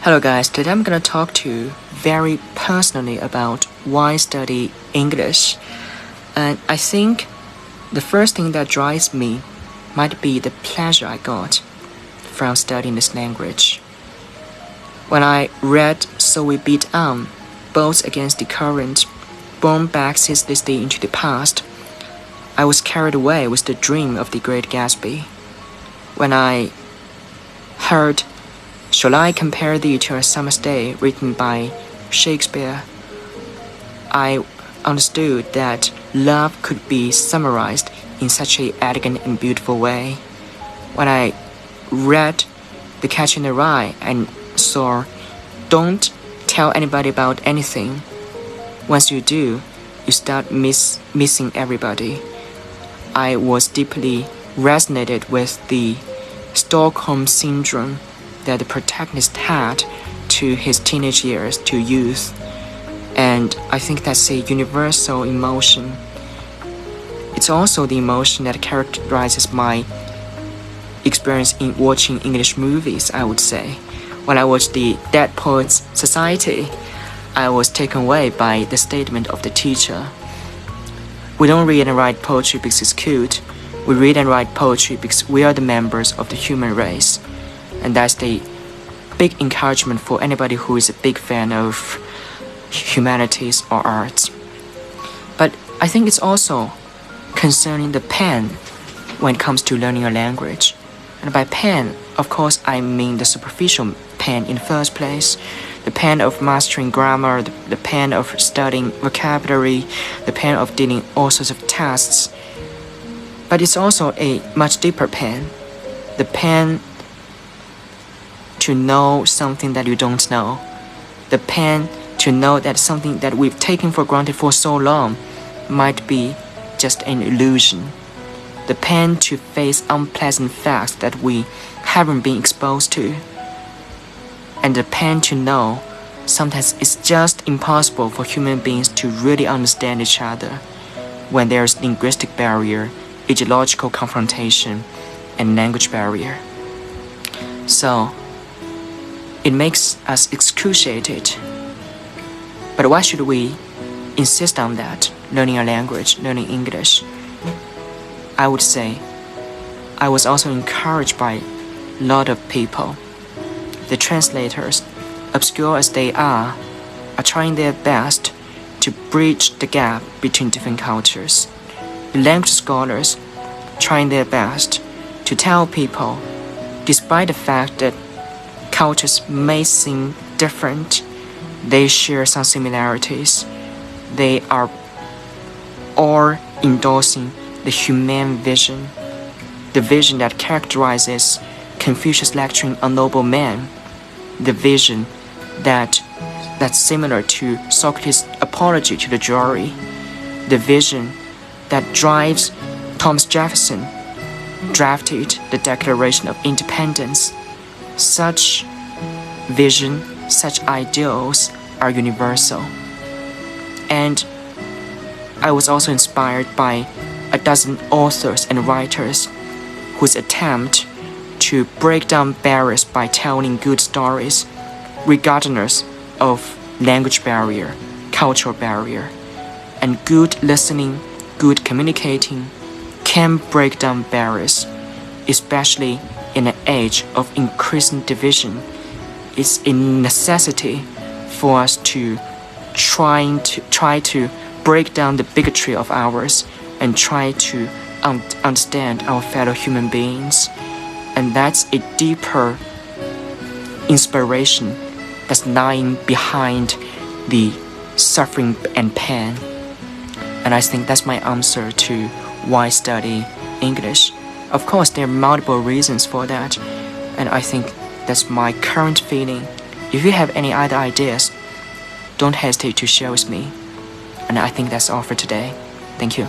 Hello guys, today I'm gonna talk to you very personally about why study English. And I think the first thing that drives me might be the pleasure I got from studying this language. When I read So We Beat On, Boats Against the Current, borne back ceaselessly into the past, I was carried away with the dream of the Great Gatsby. When I heard Shall I compare thee to a summer's day written by Shakespeare, I understood that love could be summarized in such an elegant and beautiful way. When I read The Catcher in the Rye and saw don't tell anybody about anything. Once you do, you start missing everybody. I was deeply resonated with the Stockholm Syndrome that the protagonist had to his teenage years, to youth. And I think that's a universal emotion. It's also the emotion that characterizes my experience in watching English movies, I would say. When I watched the Dead Poets Society, I was taken away by the statement of the teacher. We don't read and write poetry because it's cute. We read and write poetry because we are the members of the human race. And that's the big encouragement for anybody who is a big fan of humanities or arts. But I think it's also concerning the pen when it comes to learning a language. And by pen, of course, I mean the superficial pen in the first place. The pen of mastering grammar, the pen of studying vocabulary, the pen of dealing all sorts of tasks. But it's also a much deeper pen. The pen to know something that you don't know. The pen to know that something that we've taken for granted for so long might be just an illusion. The pen to face unpleasant facts that we haven't been exposed to. And the pen to know sometimes it's just impossible for human beings to really understand each other when there's linguistic barrier, ideological confrontation, and language barrier. So, it makes us excruciated. But why should we insist on that, learning a language, learning English? I would say I was also encouraged by a lot of people. The translators, obscure as they are trying their best to bridge the gap between different cultures. The language scholars trying their best to tell people, despite the fact that cultures may seem different, they share some similarities. They are all endorsing the humane vision, the vision that characterizes Confucius lecturing on noble man, the vision that's similar to Socrates' apology to the jury, the vision that drives Thomas Jefferson drafted the Declaration of Independence. Such vision, such ideals are universal. And I was also inspired by a dozen authors and writers whose attempt to break down barriers by telling good stories, regardless of language barrier, cultural barrier. And good listening, good communicating can break down barriers, especially in an age of increasing division. It's a necessity for us to try to break down the bigotry of ours and try to understand our fellow human beings. And that's a deeper inspiration that's lying behind the suffering and pain. And I think that's my answer to why study English. Of course, there are multiple reasons for that, and I think that's my current feeling. If you have any other ideas, don't hesitate to share with me. And I think that's all for today. Thank you.